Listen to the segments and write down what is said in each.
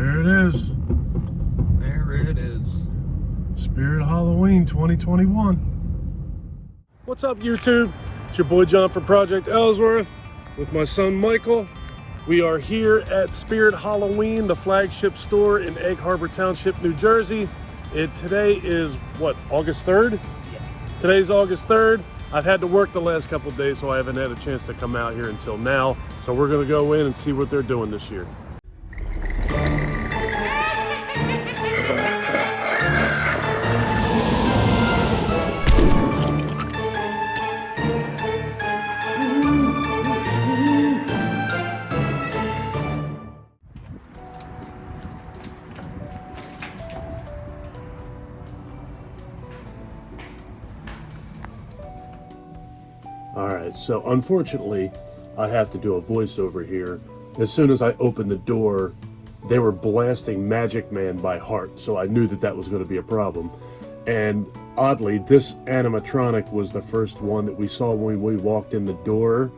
There it is. There it is. Spirit Halloween 2021. What's up, YouTube? It's your boy John from Project Ellsworth with my son Michael. We are here at Spirit Halloween, the flagship store in Egg Harbor Township, New Jersey. Today is what, August 3rd? Yeah. Today's August 3rd. I've had to work the last couple of days, so I haven't had a chance to come out here until now. So we're gonna go in and see what they're doing this year. Alright, so unfortunately, I have to do a voiceover here. As soon as I opened the door, they were blasting Magic Man by heart, so I knew that that was going to be a problem. And oddly, this animatronic was the first one that we saw when we walked in the door,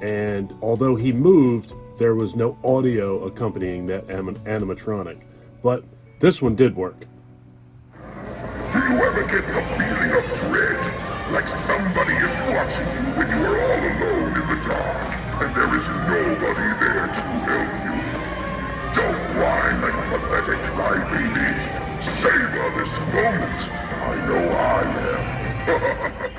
and although he moved, there was no audio accompanying that animatronic. But this one did work. Do you ever get the feeling of dread? Like somebody is watching you when you are all alone in the dark, and there is nobody there to help you. Don't whine like a pathetic crybaby. Savor this moment. I know I am.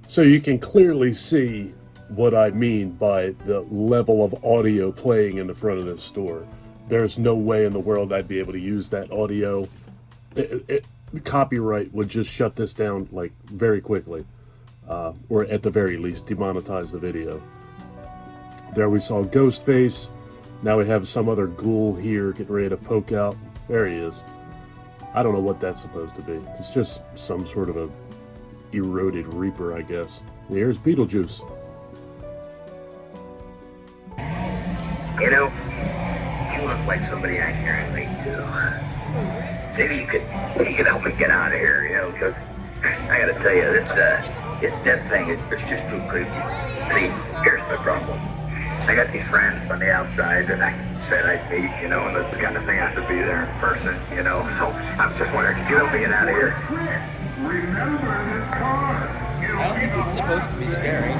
So you can clearly see what I mean by the level of audio playing in the front of this store. There's no way in the world I'd be able to use that audio. Copyright would just shut this down like very quickly, or at the very least demonetize the video. There we saw Ghostface. Now we have some other ghoul here getting ready to poke out. There he is. I don't know what that's supposed to be. It's just some sort of a eroded reaper, I guess. Here's Beetlejuice. You know, you look like somebody I can relate to. Maybe you could help me get out of here, you know, because I gotta tell you, this death thing is just too creepy. See, here's my problem. I got these friends on the outside that I said I'd meet, you know, and that's the kind of thing I have to be there in person, you know, so I'm just wondering, can you help me get out of here? Remember this card. I don't think he's supposed to be scary.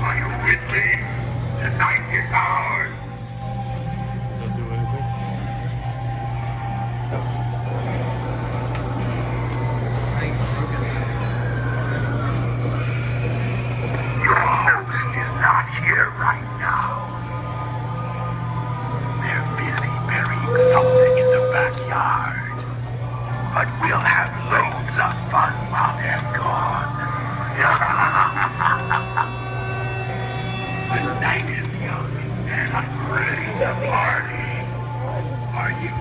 Are you with me? Tonight is ours. Don't do anything. Your host is not here right now. They're busy burying something in the backyard. But we'll have loads of fun while they're gone. The night is young, and I'm ready to party. Are you?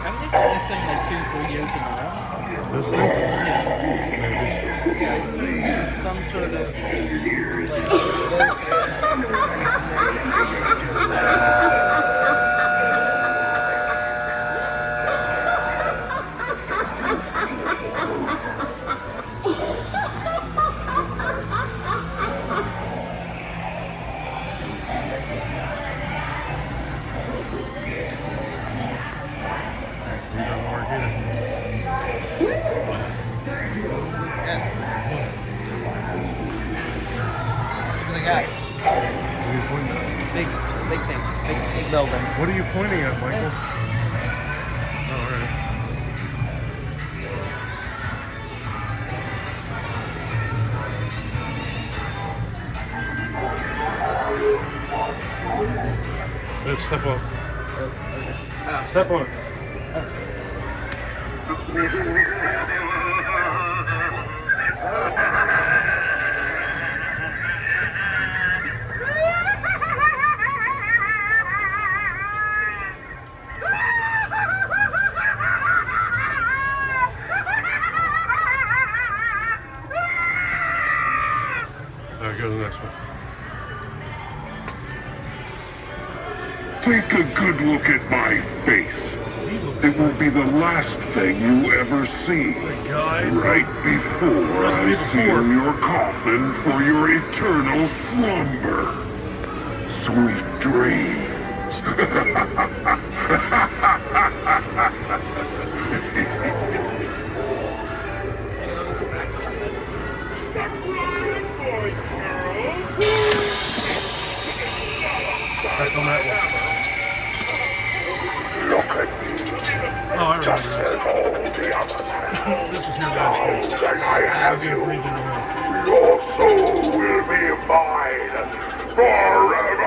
Haven't they done this thing like 2-3 years in a row? This thing? Yeah, some sort of Big building. What are you pointing at, Michael? Oh, all right. Let's step on. Step on. All right, go to the next one. Take a good look at my face. It will be the last thing you ever see. Right before I seal your coffin for your eternal slumber. Sweet dreams. Back on that one. Look at me. Oh, I remember Just this. as all the others This was here last year. know that I have you. Breathe in the wind. Your soul will be mine forever.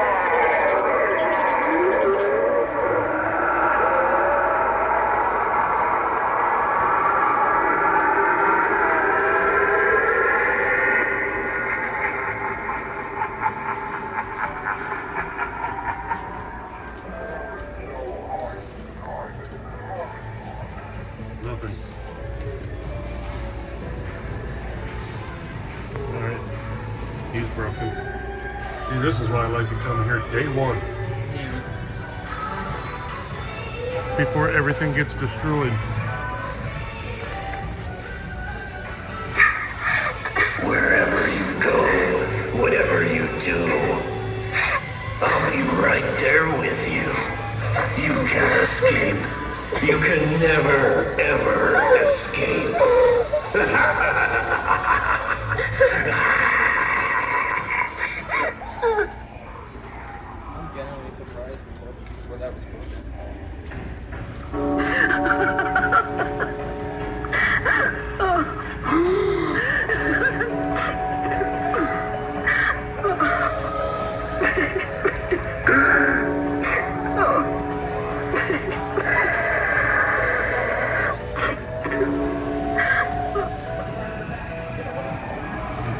Nothing. Alright. He's broken. See, this is why I like to come here day one. Before everything gets destroyed. Wherever you go, whatever you do, I'll be right there with you. You can't escape. You can never, ever escape. I'm genuinely surprised before that was going.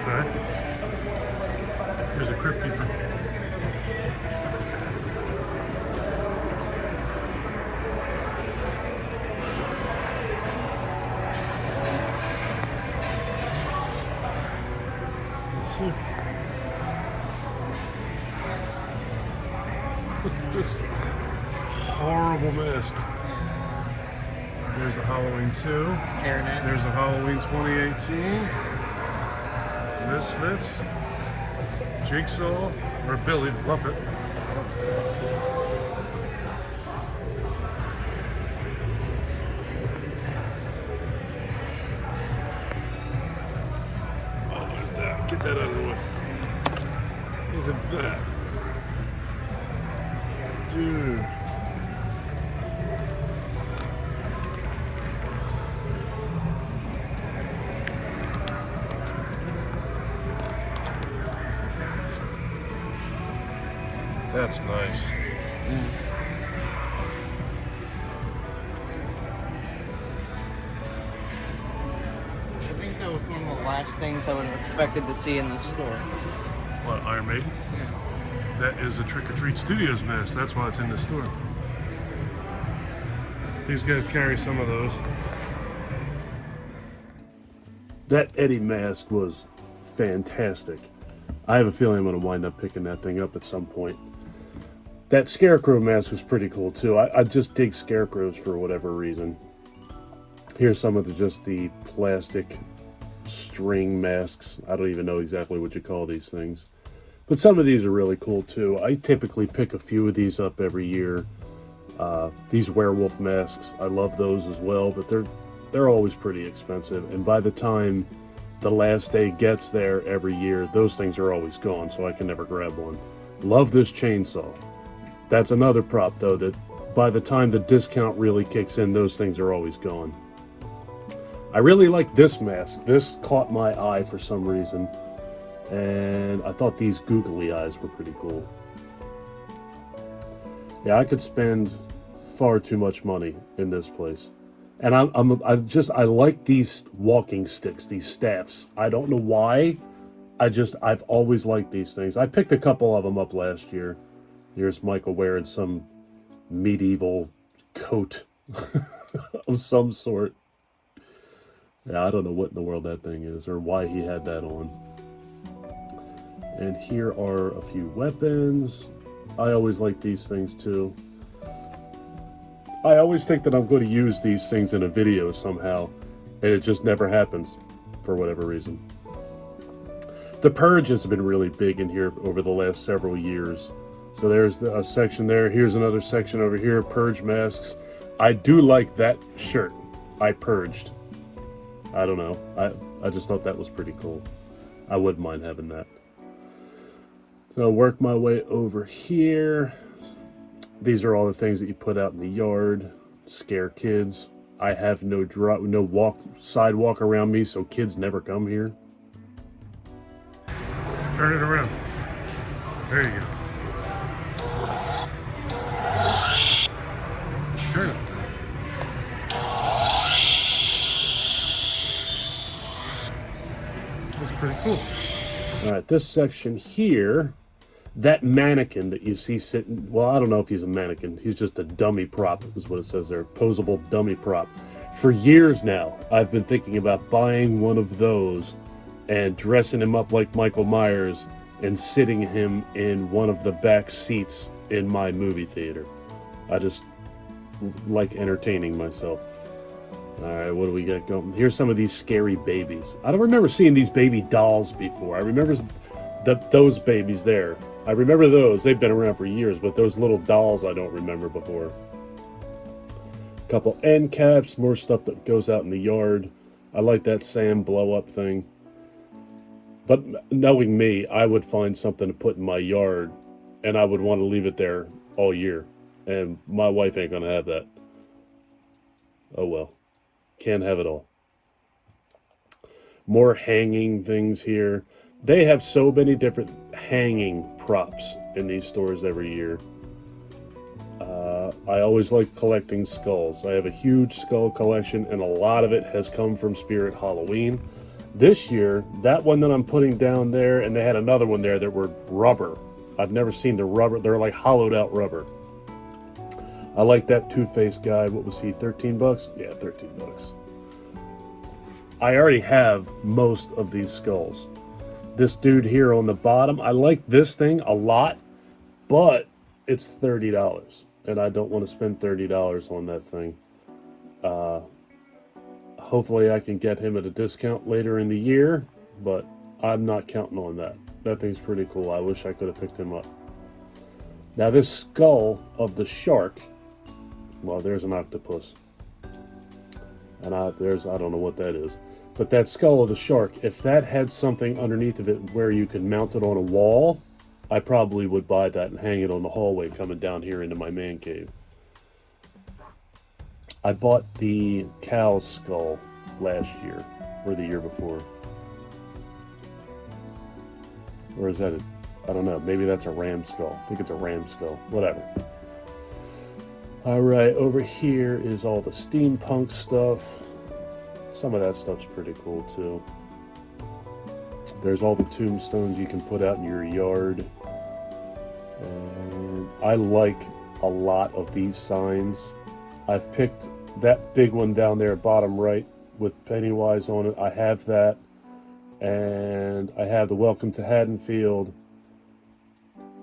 Okay. Here's a crypt keeper. Let's see. Look at this horrible mask. There's a Halloween 2. Hairnet. There's a Halloween 2018. Misfits. Jigsaw. Or Billy the Puppet. Oh, look at that. Get that out of the way. Look at that. Dude. That's nice. I think that was one of the last things I would have expected to see in the store. What, Iron Maiden? Yeah. That is a Trick or Treat Studios mask. That's why it's in the store. These guys carry some of those. That Eddie mask was fantastic. I have a feeling I'm going to wind up picking that thing up at some point. That Scarecrow mask was pretty cool too. I just dig Scarecrows for whatever reason. Here's some of just the plastic string masks. I don't even know exactly what you call these things. But some of these are really cool too. I typically pick a few of these up every year. These werewolf masks, I love those as well, but they're always pretty expensive. And by the time the last day gets there every year, those things are always gone, so I can never grab one. Love this chainsaw. That's another prop, though, that by the time the discount really kicks in, those things are always gone. I really like this mask. This caught my eye for some reason. And I thought these googly eyes were pretty cool. Yeah, I could spend far too much money in this place. And I like these walking sticks, these staffs. I don't know why. I've always liked these things. I picked a couple of them up last year. Here's Michael wearing some medieval coat of some sort. Yeah, I don't know what in the world that thing is or why he had that on. And here are a few weapons. I always like these things too. I always think that I'm going to use these things in a video somehow, and it just never happens for whatever reason. The Purge has been really big in here over the last several years. So there's a section there. Here's another section over here, Purge masks. I do like that shirt. I purged. I don't know. I just thought that was pretty cool. I wouldn't mind having that. So work my way over here. These are all the things that you put out in the yard, scare kids. I have no sidewalk around me, so kids never come here. Turn it around. There you go. Turn it. That's pretty cool. All right, this section here, that mannequin that you see sitting, well, I don't know if he's a mannequin. He's just a dummy prop, is what it says there. Posable dummy prop. For years now, I've been thinking about buying one of those and dressing him up like Michael Myers and sitting him in one of the back seats in my movie theater. I just like entertaining myself. All right, what do we got going? Here's some of these scary babies. I don't remember seeing these baby dolls before. I remember those babies there. I remember those. They've been around for years, but those little dolls I don't remember before. Couple end caps, more stuff that goes out in the yard. I like that sand blow up thing. But knowing me, I would find something to put in my yard, and I would want to leave it there all year. And my wife ain't gonna have that. Oh well. Can't have it all. More hanging things here. They have so many different hanging props in these stores every year. I always like collecting skulls. I have a huge skull collection, and a lot of it has come from Spirit Halloween. This year, that one that I'm putting down there, and they had another one there that were rubber. I've never seen the rubber. They're like hollowed out rubber. I like that Two-Face guy. What was he, 13 bucks? Yeah, 13 bucks. I already have most of these skulls. This dude here on the bottom, I like this thing a lot, but it's $30, and I don't want to spend $30 on that thing. Hopefully I can get him at a discount later in the year, but I'm not counting on that. That thing's pretty cool. I wish I could have picked him up. Now this skull of the shark, well, there's an octopus. And I don't know what that is. But that skull of the shark, if that had something underneath of it where you could mount it on a wall, I probably would buy that and hang it on the hallway coming down here into my man cave. I bought the cow skull last year, or the year before. Or is that I don't know, maybe that's a ram skull. I think it's a ram skull, whatever. Alright, over here is all the steampunk stuff. Some of that stuff's pretty cool too. There's all the tombstones you can put out in your yard. And I like a lot of these signs. I've picked that big one down there, bottom right, with Pennywise on it. I have that. And I have the Welcome to Haddonfield.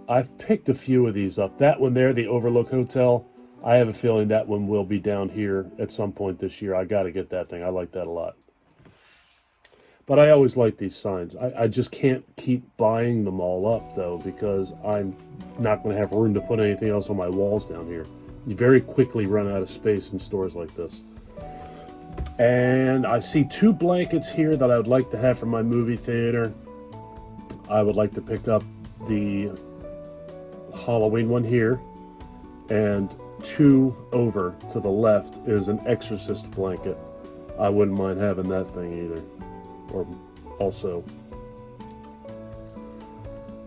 I've picked a few of these up. That one there, the Overlook Hotel, I have a feeling that one will be down here at some point this year. I got to get that thing. I like that a lot. But I always like these signs. I just can't keep buying them all up, though, because I'm not going to have room to put anything else on my walls down here. You very quickly run out of space in stores like this. And I see 2 blankets here that I would like to have for my movie theater. I would like to pick up the Halloween one here. And 2 over to the left is an exorcist blanket. I wouldn't mind having that thing either. Or also.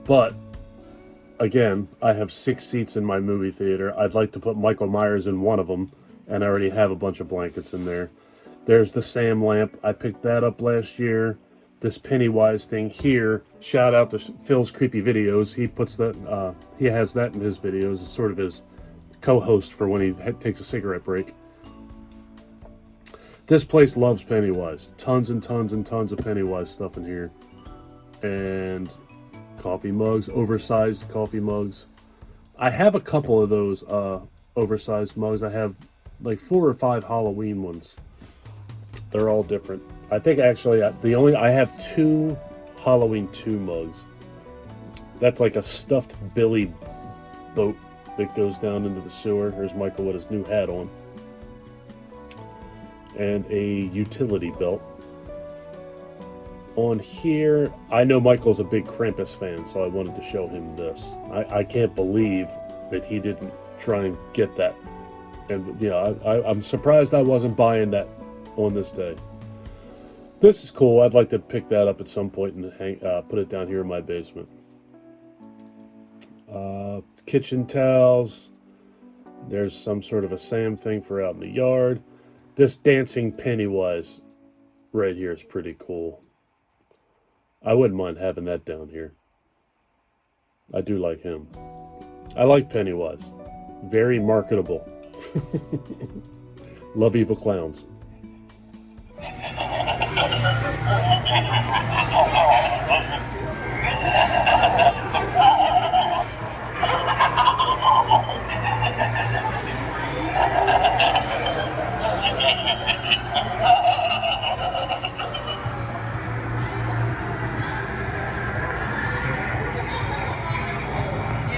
But again, I have 6 seats in my movie theater. I'd like to put Michael Myers in one of them, and I already have a bunch of blankets in there. There's the Sam lamp. I picked that up last year. This Pennywise thing here. Shout out to Phil's Creepy Videos. He puts that. He has that in his videos. It's sort of his co-host for when he takes a cigarette break. This place loves Pennywise. Tons and tons and tons of Pennywise stuff in here. And coffee mugs, oversized coffee mugs. I have a couple of those oversized mugs. I have like 4 or 5 Halloween ones. They're all different. I think actually I have 2 Halloween 2 mugs. That's like a stuffed Billy boat that goes down into the sewer. Here's Michael with his new hat on. And a utility belt. On here, I know Michael's a big Krampus fan, so I wanted to show him this. I can't believe that he didn't try and get that. And, you know, I'm surprised I wasn't buying that on this day. This is cool. I'd like to pick that up at some point and put it down here in my basement. Kitchen towels. There's some sort of a Sam thing for out in the yard. This dancing Pennywise right here is pretty cool. I wouldn't mind having that down here. I do like him. I like Pennywise. Very marketable. Love evil clowns.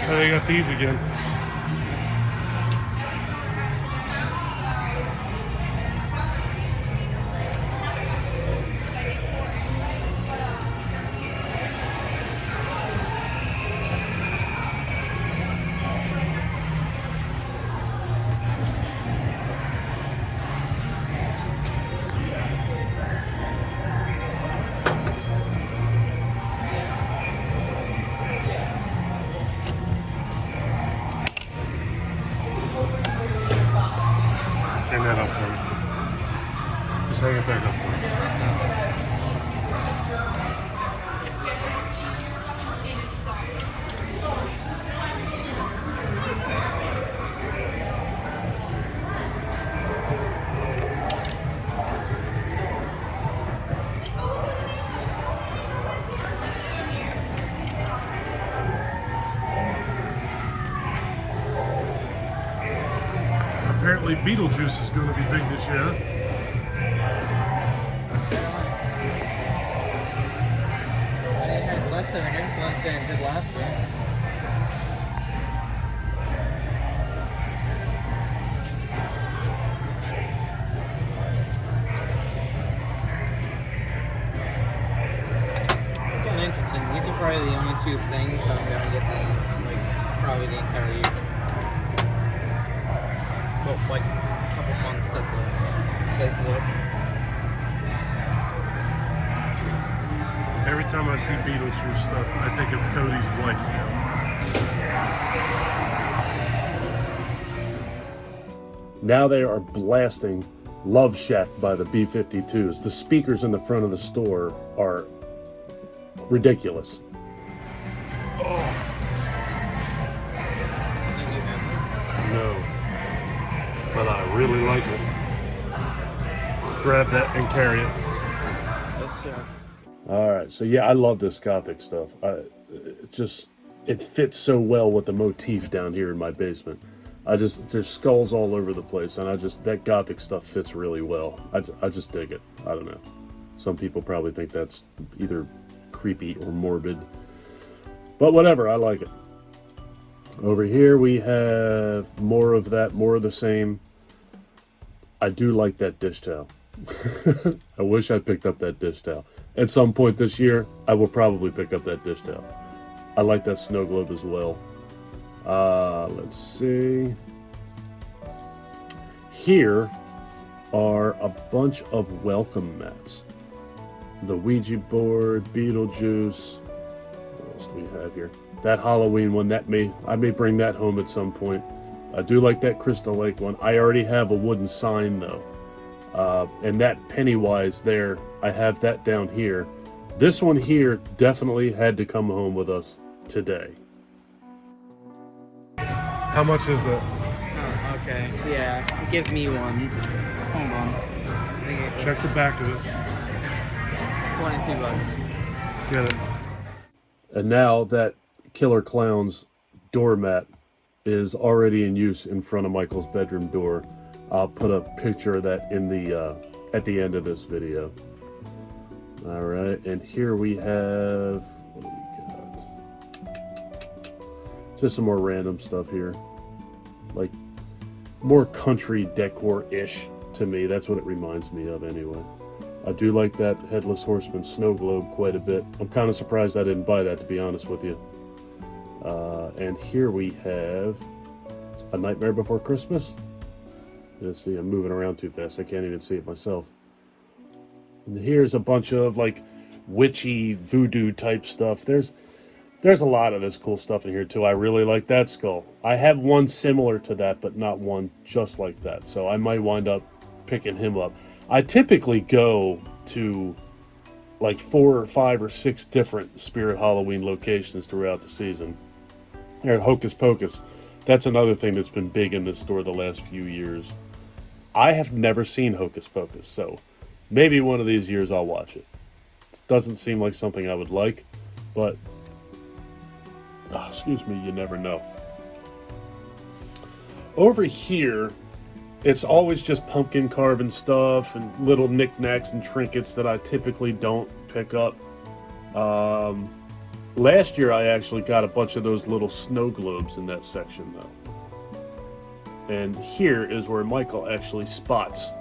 Oh, they got these again. Hang that up for me. Just hang it back up for me. Apparently Beetlejuice is going to be big this year. It had less of an influence than it did last year. It's kind of interesting. These are probably the only 2 things I'm going to get that, like, probably the entire year. Well, like a couple months at the place is open. Every time I see Beetlejuice stuff, I think of Cody's wife now. Now they are blasting Love Shack by the B-52s. The speakers in the front of the store are ridiculous. No. But I really like it. Grab that and carry it. Yes, sir. Alright, so yeah, I love this Gothic stuff. It fits so well with the motif down here in my basement. There's skulls all over the place, and that Gothic stuff fits really well. I just dig it. I don't know. Some people probably think that's either creepy or morbid. But whatever, I like it. Over here we have more of that, more of the same. I do like that dish towel. I wish I picked up that dish towel. At some point this year, I will probably pick up that dish towel. I like that snow globe as well. Let's see. here are a bunch of welcome mats. The Ouija board, Beetlejuice. What else do we have here? That Halloween one, I may bring that home at some point. I do like that Crystal Lake one. I already have a wooden sign though. And that Pennywise there, I have that down here. This one here definitely had to come home with us today. How much is that? Oh, okay. Yeah. Give me one. Hold on. I think it's Check the back of it. $22. Get it. And now that Killer Clown's doormat is already in use in front of Michael's bedroom door. I'll put a picture of that in the at the end of this video. All right, and here we have, what do we got? Just some more random stuff here, like more country decor-ish to me. That's what it reminds me of anyway. I do like that Headless Horseman snow globe quite a bit. I'm kind of surprised I didn't buy that, to be honest with you. And here we have A Nightmare Before Christmas. Let's see, I'm moving around too fast. I can't even see it myself. And here's a bunch of like witchy voodoo type stuff. There's a lot of this cool stuff in here too. I really like that skull. I have one similar to that, but not one just like that. So I might wind up picking him up. I typically go to like 4 or 5 or 6 different Spirit Halloween locations throughout the season. Here at Hocus Pocus, that's another thing that's been big in this store the last few years. I have never seen Hocus Pocus, so maybe one of these years I'll watch it. It doesn't seem like something I would like, but excuse me, you never know. Over here, it's always just pumpkin carving stuff and little knickknacks and trinkets that I typically don't pick up. Last year I actually got a bunch of those little snow globes in that section though. And here is where Michael actually spots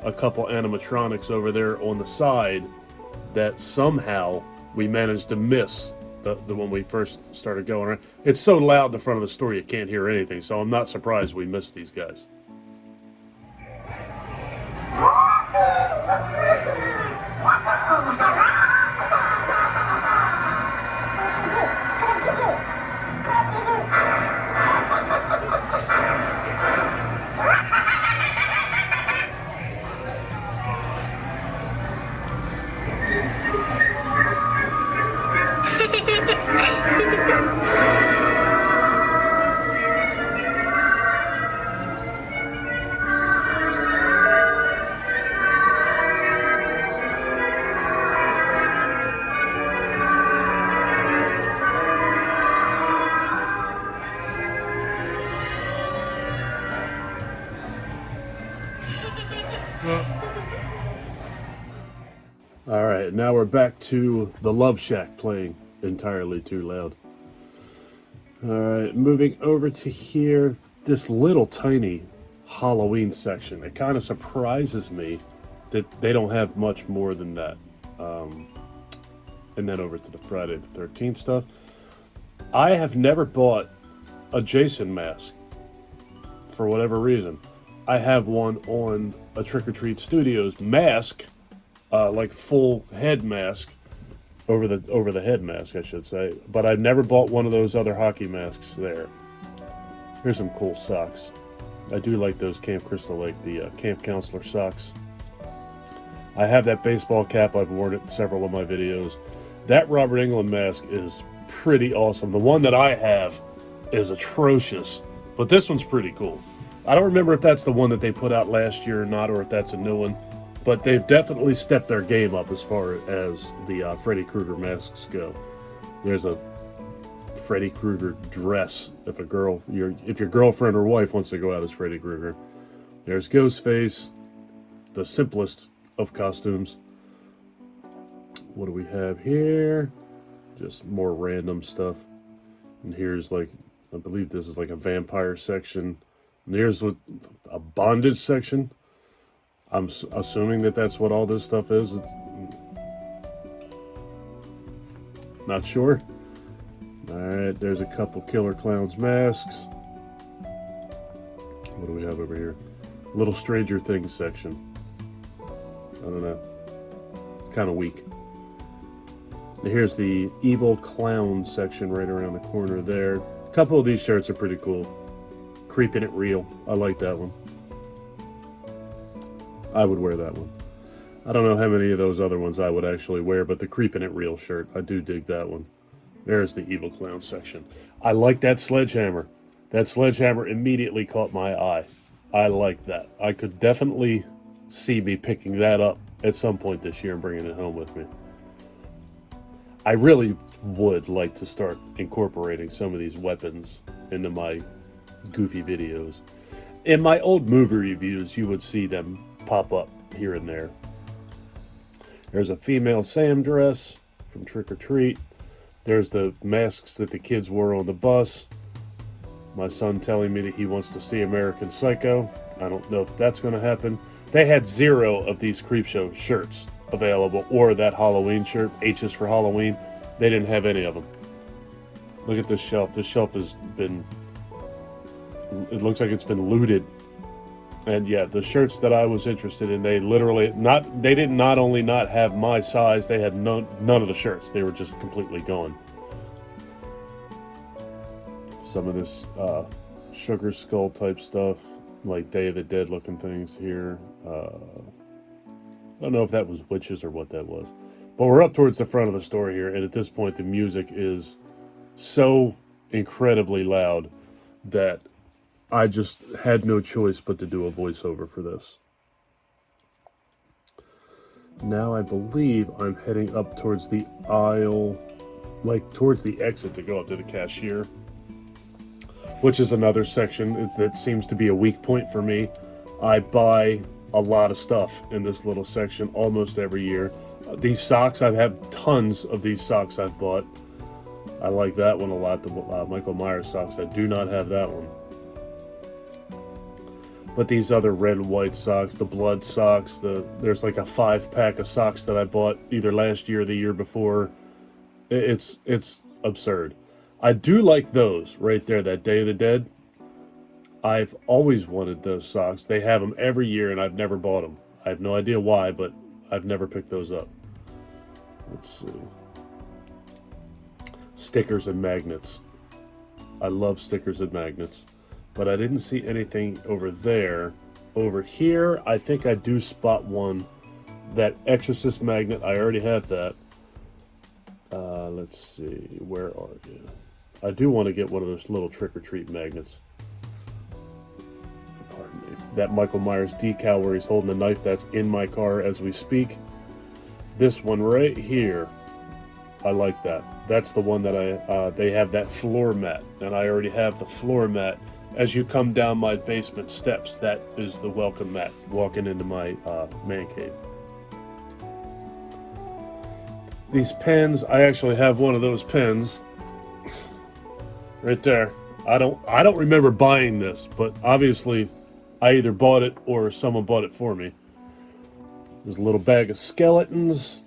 a couple animatronics over there on the side that somehow we managed to miss the when we first started going around. It's so loud in the front of the store you can't hear anything, so I'm not surprised we missed these guys. Alright, now we're back to the Love Shack playing entirely too loud. Alright, moving over to here, this little tiny Halloween section. It kind of surprises me that they don't have much more than that. And then over to the Friday the 13th stuff. I have never bought a Jason mask for whatever reason. I have one on a Trick or Treat Studios mask, like full head mask, over the head mask, I should say. But I've never bought one of those other hockey masks there. Here's some cool socks. I do like those Camp Crystal Lake, the Camp Counselor socks. I have that baseball cap. I've worn it in several of my videos. That Robert Englund mask is pretty awesome. The one that I have is atrocious, but this one's pretty cool. I don't remember if that's the one that they put out last year or not, or if that's a new one, but they've definitely stepped their game up as far as the Freddy Krueger masks go. There's a Freddy Krueger dress if your girlfriend or wife wants to go out as Freddy Krueger. There's Ghostface, the simplest of costumes. What do we have here? Just more random stuff. And here's like, I believe this is like a vampire section. And here's a bondage section. I'm assuming that that's what all this stuff is. Not sure. Alright, there's a couple Killer Clowns masks. What do we have over here? Little Stranger Things section. I don't know. Kind of weak. And here's the Evil Clown section right around the corner there. A couple of these shirts are pretty cool. Creeping It Real. I like that one. I would wear that one. I don't know how many of those other ones I would actually wear, but the Creeping It Real shirt, I do dig that one. There's the Evil Clown section. I like that sledgehammer. That sledgehammer immediately caught my eye. I like that. I could definitely see me picking that up at some point this year and bringing it home with me. I really would like to start incorporating some of these weapons into my goofy videos. In my old movie reviews, you would see them pop up here and there. There's a female Sam dress from Trick or Treat. There's the masks that the kids wore on the bus. My son telling me that he wants to see American Psycho. I don't know if that's going to happen. They had 0 of these Creepshow shirts available, or that Halloween shirt, H is for Halloween. They didn't have any of them. Look at this shelf. This shelf has been, it looks like it's been looted. And yeah, the shirts that I was interested in, they literally they did not only not have my size, they had none of the shirts. They were just completely gone. Some of this sugar skull type stuff, like Day of the Dead looking things here. I don't know if that was witches or what that was. But we're up towards the front of the store here, and at this point the music is so incredibly loud that I just had no choice but to do a voiceover for this. Now I believe I'm heading up towards the aisle, like towards the exit to go up to the cashier, which is another section that seems to be a weak point for me. I buy a lot of stuff in this little section almost every year. These socks, I have tons of these socks I've bought. I like that one a lot, the Michael Myers socks. I do not have that one. But these other red and white socks, the blood socks, there's like a 5-pack of socks that I bought either last year or the year before. It's absurd. I do like those right there, that Day of the Dead. I've always wanted those socks. They have them every year and I've never bought them. I have no idea why, but I've never picked those up. Let's see. Stickers and magnets. I love stickers and magnets. But I didn't see anything over there. Over here, I think I do spot one. That Exorcist magnet, I already have that. Let's see, where are you? I do want to get one of those little trick-or-treat magnets. Pardon me. That Michael Myers decal where he's holding the knife, that's in my car as we speak. This one right here, I like that. That's the one that they have that floor mat, and I already have the floor mat. As you come down my basement steps, that is the welcome mat walking into my man cave. These pens, I actually have one of those pens right there. I don't remember buying this, but obviously I either bought it or someone bought it for me. There's a little bag of skeletons.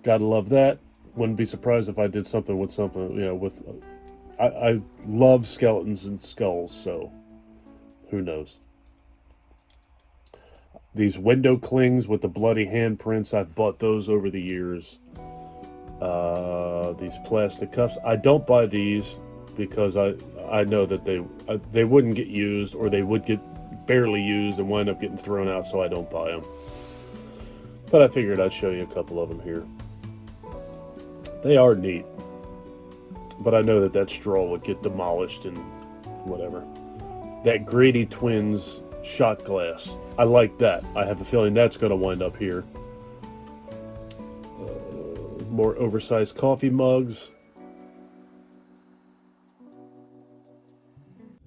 Gotta love that. Wouldn't be surprised if I did something with something, you know, with. I love skeletons and skulls, so who knows. These window clings with the bloody handprints, I've bought those over the years. These plastic cups, I don't buy these because I know that they wouldn't get used, or they would get barely used and wind up getting thrown out, so I don't buy them. But I figured I'd show you a couple of them here. They are neat. But I know that straw would get demolished and whatever. That Grady Twins shot glass. I like that. I have a feeling that's going to wind up here. More oversized coffee mugs.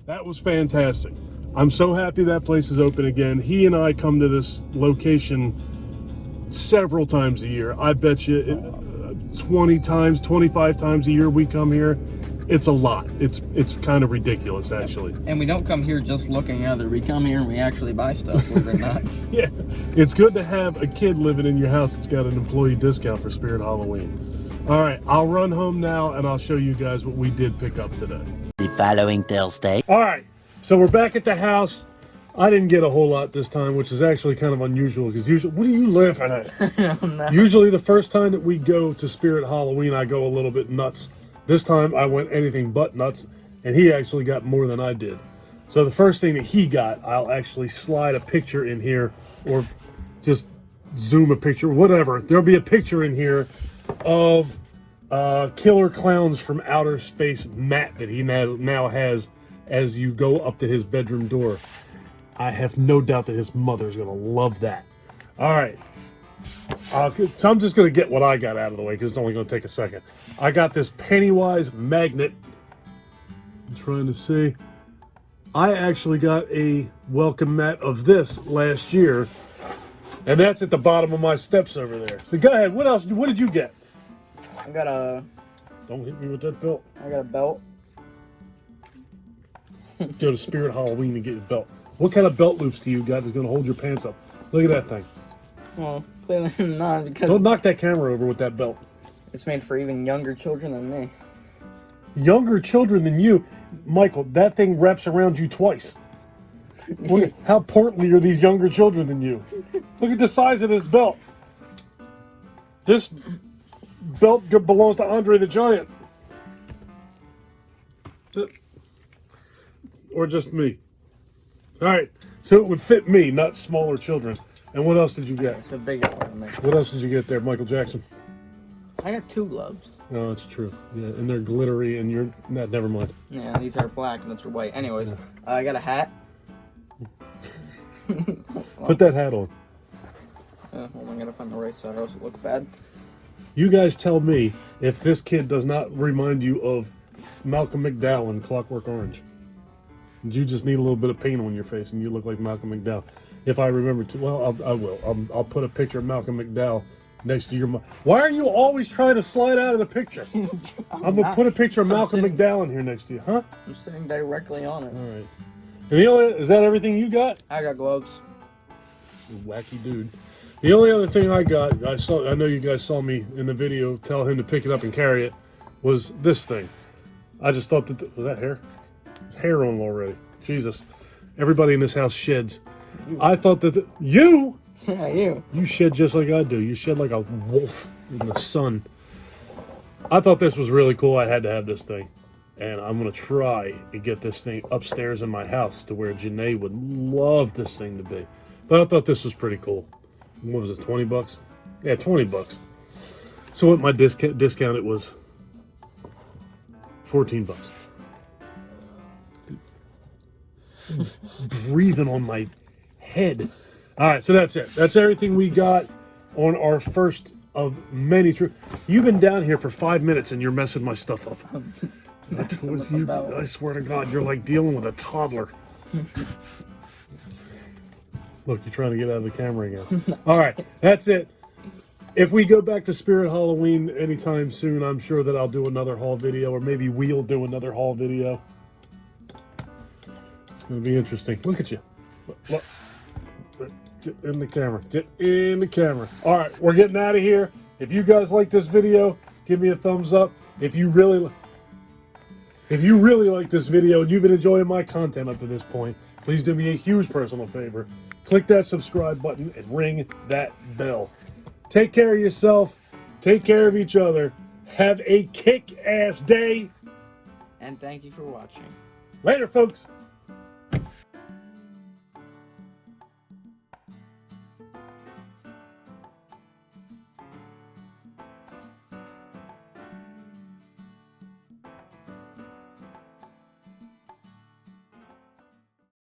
That was fantastic. I'm so happy that place is open again. He and I come to this location several times a year. I bet you 20 times, 25 times a year we come here. It's a lot. It's kind of ridiculous, actually. And we don't come here just looking either. We come here and we actually buy stuff, believe it or not. Yeah, it's good to have a kid living in your house that's got an employee discount for Spirit Halloween. All right, I'll run home now and I'll show you guys what we did pick up today. The following Thursday. All right, so we're back at the house. I didn't get a whole lot this time, which is actually kind of unusual because usually, what are you laughing at? No. Usually the first time that we go to Spirit Halloween, I go a little bit nuts. This time I went anything but nuts, and he actually got more than I did. So the first thing that he got, I'll actually slide a picture in here or just zoom a picture, whatever. There'll be a picture in here of Killer Clowns from Outer Space mat that he now has as you go up to his bedroom door. I have no doubt that his mother's going to love that. All right. So I'm just going to get what I got out of the way because it's only going to take a second. I got this Pennywise magnet. I'm trying to see. I actually got a welcome mat of this last year. And that's at the bottom of my steps over there. So go ahead. What else? What did you get? I got a. Don't hit me with that belt. I got a belt. Go to Spirit Halloween and get your belt. What kind of belt loops do you got that's going to hold your pants up? Look at that thing. Well, clearly not because Don't knock that camera over with that belt. it's made for even younger children than me. Younger children than you. Michael, that thing wraps around you twice. Look, how portly are these younger children than you? Look at the size of this belt. This belt belongs to Andre the Giant. Or just me. All right, so it would fit me, not smaller children. And what else did you get? It's a bigger one than me. What else did you get there, Michael Jackson? I got 2 gloves. No, that's true. Yeah, and they're glittery, and you're never mind. Yeah, these are black and these are white. Anyways, I got a hat. Put that hat on. Hold on, I gotta find the right side or else it looks bad. You guys tell me if this kid does not remind you of Malcolm McDowell in Clockwork Orange. You just need a little bit of paint on your face, and you look like Malcolm McDowell. If I remember to, well, I will. I'll put a picture of Malcolm McDowell next to your. Why are you always trying to slide out of the picture? I'm gonna put a picture of Malcolm McDowell in here next to you, huh? I'm sitting directly on it. All right. And the only is that everything you got? I got gloves. You wacky dude. The only other thing I got, I know you guys saw me in the video tell him to pick it up and carry it, was this thing. I just thought that was that hair. There's hair on it already. Jesus. Everybody in this house sheds. I thought that you Yeah, you. shed just like I do. You shed like a wolf in the sun. I thought this was really cool. I had to have this thing. And I'm going to try to get this thing upstairs in my house to where Janay would love this thing to be. But I thought this was pretty cool. What was this, 20 bucks? Yeah, 20 bucks. So at my discount it was 14 bucks. Breathing on my head. All right, so that's it. That's everything we got on our first of many trips. You've been down here for 5 minutes and you're messing my stuff up. I swear to God, you're like dealing with a toddler. Look, you're trying to get out of the camera again. All right, that's it. If we go back to Spirit Halloween anytime soon, I'm sure that I'll do another haul video, or maybe we'll do another haul video. It's going to be interesting. Look at you. Look. Get in the camera. Get in the camera. All right, we're getting out of here. If you guys like this video, give me a thumbs up. If you really like this video and you've been enjoying my content up to this point, please do me a huge personal favor. Click that subscribe button and ring that bell. Take care of yourself. Take care of each other. Have a kick-ass day. And thank you for watching. Later, folks.